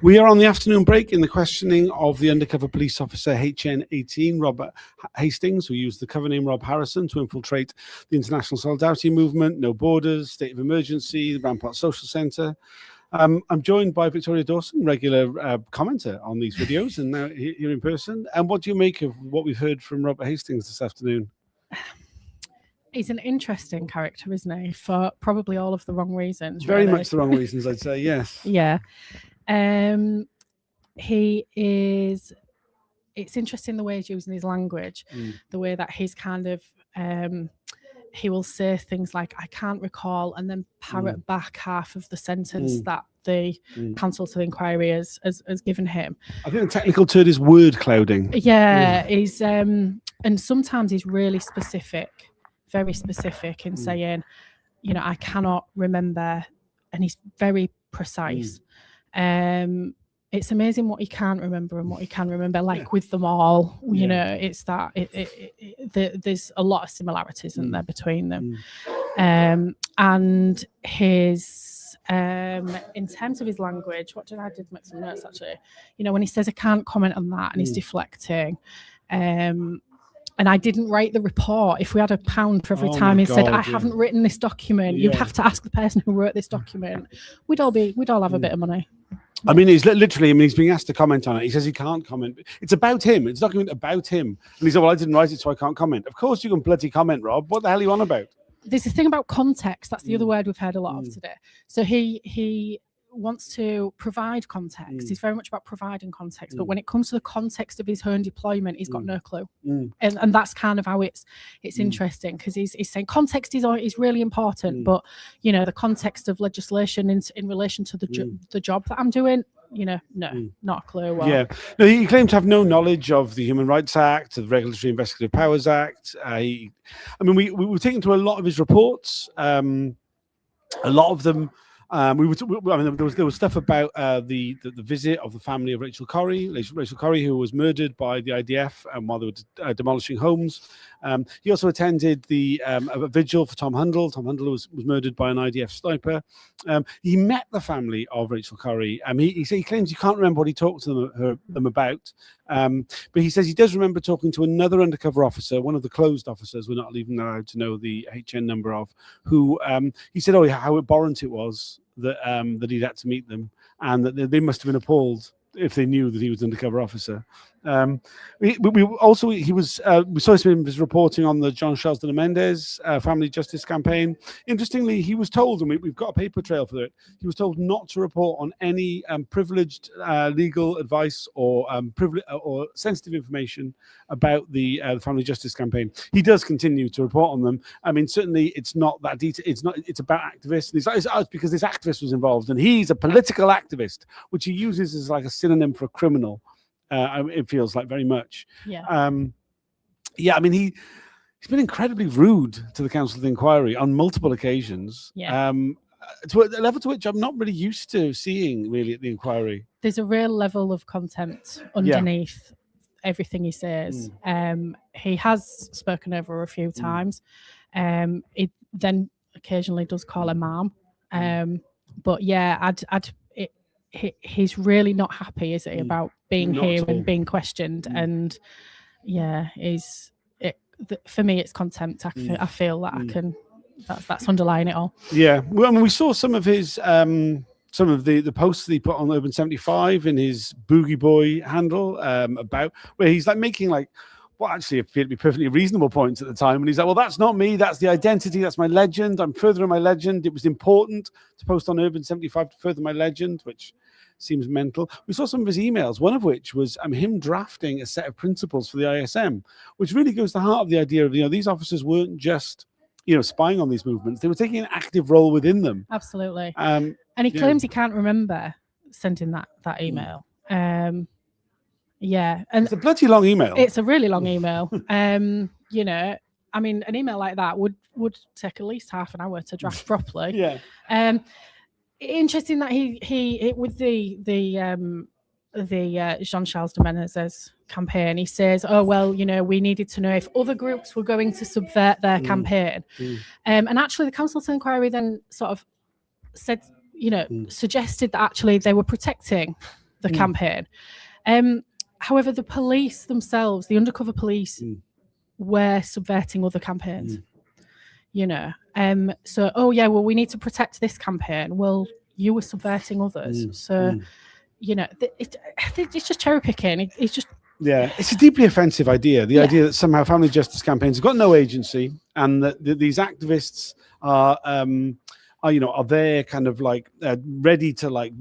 We are on the afternoon break in the questioning of the undercover police officer HN18, Robert Hastings, who used the cover name Rob Harrison to infiltrate the International Solidarity Movement, No Borders, State of Emergency, the Rampart Social Centre. I'm joined by Victoria Dawson, regular commenter on these videos, and now here in person. And what do you make of what we've heard from Robert Hastings this afternoon? He's an interesting character, isn't he? For probably all of the wrong reasons. Very really. much the wrong reasons, I'd say, yes. Yeah. He is... It's interesting the way he's using his language, the way that he's kind of... he will say things like, I can't recall, and then parrot back half of the sentence that the counsel to the inquiry has given him. I think the technical term is word clouding. Yeah, he's... and sometimes he's really specific. Very specific in saying, you know, I cannot remember, and he's very precise. It's amazing what he can't remember and what he can remember, like with them all, you know, it's that there's a lot of similarities in there between them. And his in terms of his language, I did make some notes actually, you know, when he says I can't comment on that and he's deflecting, and I didn't write the report. If we had £1 for every time he said, I haven't written this document, you'd have to ask the person who wrote this document. We'd all have a bit of money. I mean, he's literally, he's being asked to comment on it. He says he can't comment. It's about him. It's a document about him. And he said, well, I didn't write it, so I can't comment. Of course you can bloody comment, Rob. What the hell are you on about? There's a thing about context. That's the other word we've heard a lot of today. So he wants to provide context. He's very much about providing context, but when it comes to the context of his own deployment, he's got no clue. And that's kind of how it's interesting, because he's saying context is really important, but you know, the context of legislation in relation to the job that I'm doing, you know, not a clue. Well, yeah, no, he claimed to have no knowledge of the Human Rights Act, the Regulatory Investigative Powers Act. We were taken through a lot of his reports. A lot of them. There was stuff about the visit of the family of Rachel Corrie, who was murdered by the IDF while they were demolishing homes. He also attended a vigil for Tom Hundle. Tom Hundle was murdered by an IDF sniper. He met the family of Rachel Corrie. He claims he can't remember what he talked to them about, but he says he does remember talking to another undercover officer, one of the closed officers we're not even allowed to know the HN number of, who he said, how abhorrent it was that he'd had to meet them, and that they must have been appalled if they knew that he was an undercover officer. We saw some of his reporting on the John Charles de la Mendes family justice campaign. Interestingly, he was told, and we've got a paper trail for it, he was told not to report on any privileged legal advice or sensitive information about the family justice campaign. He does continue to report on them. I mean, certainly it's not that detailed. It's about activists. It's because this activist was involved, and he's a political activist, which he uses as like a synonym for a criminal. It feels like very much. Yeah. I mean, he's been incredibly rude to the Council of the Inquiry on multiple occasions. Yeah. To a level to which I'm not really used to seeing really at the inquiry. There's a real level of contempt underneath everything he says. He has spoken over her a few times. It then occasionally does call her mom. But yeah, he's really not happy, is he, about being here and being questioned? And yeah, for me, it's contempt. I feel that that's underlying it all. Yeah, well, I mean, we saw some of his some of the posts that he put on Urban 75 in his Boogie Boy handle about where he's like making like what actually appeared to be perfectly reasonable points at the time. And he's like, well, that's not me. That's the identity. That's my legend. I'm furthering my legend. It was important to post on Urban 75 to further my legend, which seems mental. We saw some of his emails, one of which was him drafting a set of principles for the ISM, which really goes to the heart of the idea of, these officers weren't just, spying on these movements. They were taking an active role within them. Absolutely. And he claims he can't remember sending that email. And it's a bloody long email. It's a really long email. I mean, an email like that would take at least half an hour to draft properly. Yeah. Interesting that he with the Jean-Charles de Menezes campaign, he says, oh, well, we needed to know if other groups were going to subvert their campaign. And actually the Council to Inquiry then sort of said, suggested that actually they were protecting the campaign. However, the police themselves, the undercover police, were subverting other campaigns. You know, so well, we need to protect this campaign. Well, you were subverting others, so you know, it's just cherry picking. It's just it's a deeply offensive idea. The idea that somehow family justice campaigns have got no agency, and that these activists are there kind of like ready to like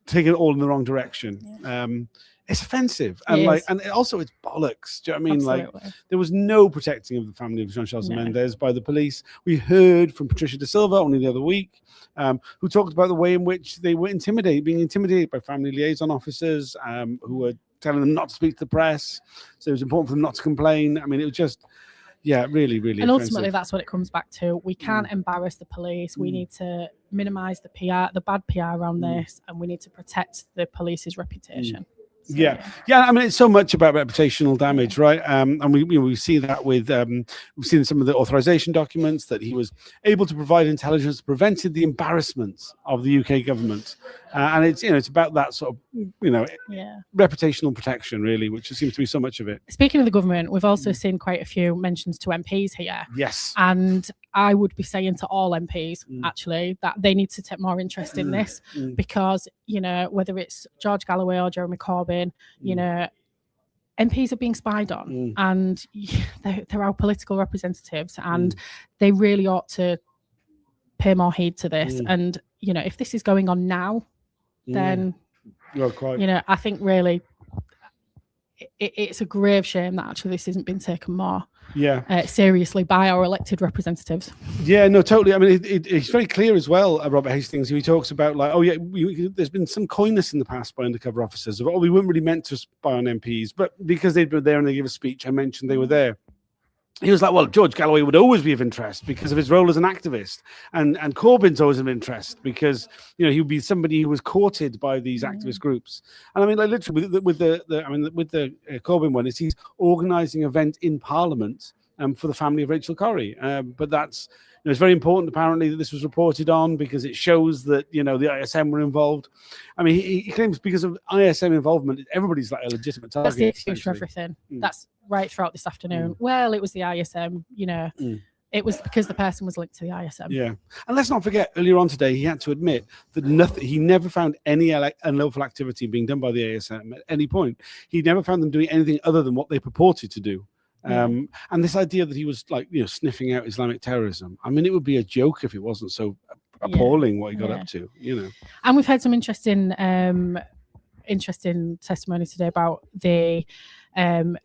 take it all in the wrong direction. It's offensive, and also it's bollocks. Do you know what I mean? Absolutely. Like, there was no protecting of the family of Jean-Charles Mendes by the police. We heard from Patricia de Silva only the other week, who talked about the way in which they were being intimidated by family liaison officers, who were telling them not to speak to the press. So it was important for them not to complain. I mean, it was just, really, really. And offensive. ultimately, that's what it comes back to. We can't embarrass the police. We need to minimize the bad PR around this, and we need to protect the police's reputation. So, I mean, it's so much about reputational damage, right? And we see that with we've seen some of the authorization documents that he was able to provide intelligence that prevented the embarrassment of the UK government, and it's about that sort of reputational protection, really, which seems to be so much of it. Speaking of the government, we've also seen quite a few mentions to MPs here. Yes, and I would be saying to all MPs actually that they need to take more interest in this, because whether it's George Galloway or Jeremy Corbyn, MPs are being spied on, and they're our political representatives, and they really ought to pay more heed to this. And if this is going on now, then I think really it's a grave shame that actually this hasn't been taken more seriously by our elected representatives. Yeah, no, totally. I mean, it's very clear as well, Robert Hastings, who he talks about, like, there's been some coyness in the past by undercover officers of, we weren't really meant to spy on MPs, but because they'd been there and they gave a speech, I mentioned they were there. He was like, well, George Galloway would always be of interest because of his role as an activist, and Corbyn's always of interest because he would be somebody who was courted by these activist groups. And I mean, like, literally with the Corbyn one, is he's organising an event in Parliament for the family of Rachel Corrie. But that's it's very important apparently that this was reported on because it shows that the ISM were involved. I mean, he claims because of ISM involvement, everybody's like a legitimate target. That's the excuse for everything. That's right throughout this afternoon. Well, it was the ISM, it was because the person was linked to the ISM. Yeah. And let's not forget, earlier on today, he had to admit that he never found any unlawful activity being done by the ISM at any point. He never found them doing anything other than what they purported to do. And this idea that he was like, sniffing out Islamic terrorism. I mean, it would be a joke if it wasn't so appalling what he got up to, And we've had some interesting testimony today about the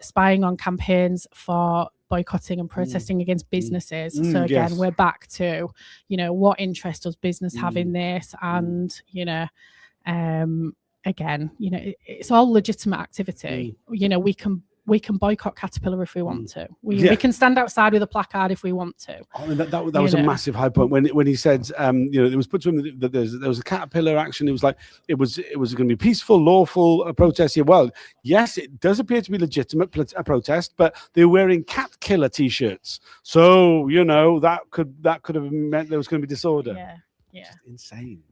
spying on campaigns for boycotting and protesting against businesses. So again, we're back to, what interest does business have in this? And, again, it's all legitimate activity. We can boycott Caterpillar if we want to. We can stand outside with a placard if we want to. I mean, that was a massive high point when he said, it was put to him that there was a Caterpillar action. It was like it was going to be peaceful, lawful protest here. Well, yes, it does appear to be legitimate a protest, but they're wearing cat killer T-shirts, so that could have meant there was going to be disorder. Just insane.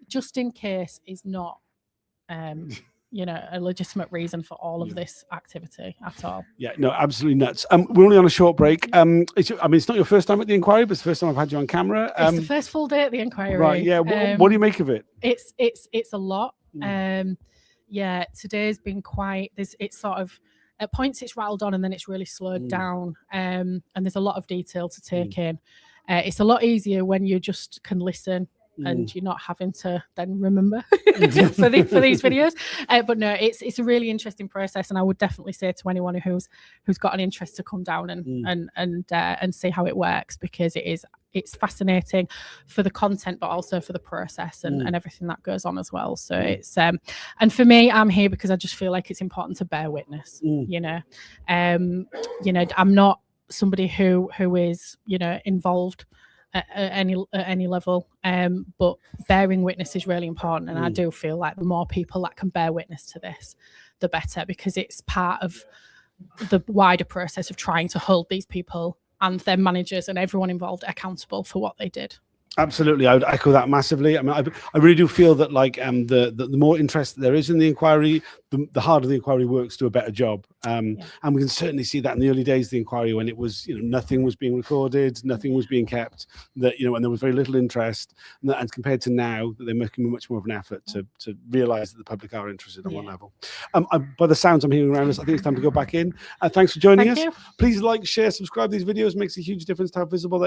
Just in case is not. A legitimate reason for all of this activity at all. Yeah, no, absolutely nuts. We're only on a short break. It's not your first time at the inquiry, but it's the first time I've had you on camera. It's the first full day at the inquiry. Right, yeah. What do you make of it? It's a lot. Today's been quite. It's sort of at points it's rattled on and then it's really slowed down. And there's a lot of detail to take in. It's a lot easier when you just can listen. And you're not having to then remember for these videos, but no, it's a really interesting process, and I would definitely say to anyone who's got an interest to come down and see how it works, because it's fascinating for the content, but also for the process and everything that goes on as well. So it's and for me, I'm here because I just feel like it's important to bear witness. I'm not somebody who is involved at any level, but bearing witness is really important, and I do feel like the more people that can bear witness to this, the better, because it's part of the wider process of trying to hold these people and their managers and everyone involved accountable for what they did. Absolutely, I would echo that massively. I mean, I really do feel that like the more interest there is in the inquiry, the harder the inquiry works to do a better job. And we can certainly see that in the early days of the inquiry, when it was, you know, nothing was being recorded, nothing was being kept, that, you know, and there was very little interest. And compared to now, that they're making much more of an effort to realise that the public are interested on one level. By the sounds I'm hearing around us, I think it's time to go back in. Thanks for joining us. You. Please like, share, subscribe to these videos. It makes a huge difference to how visible they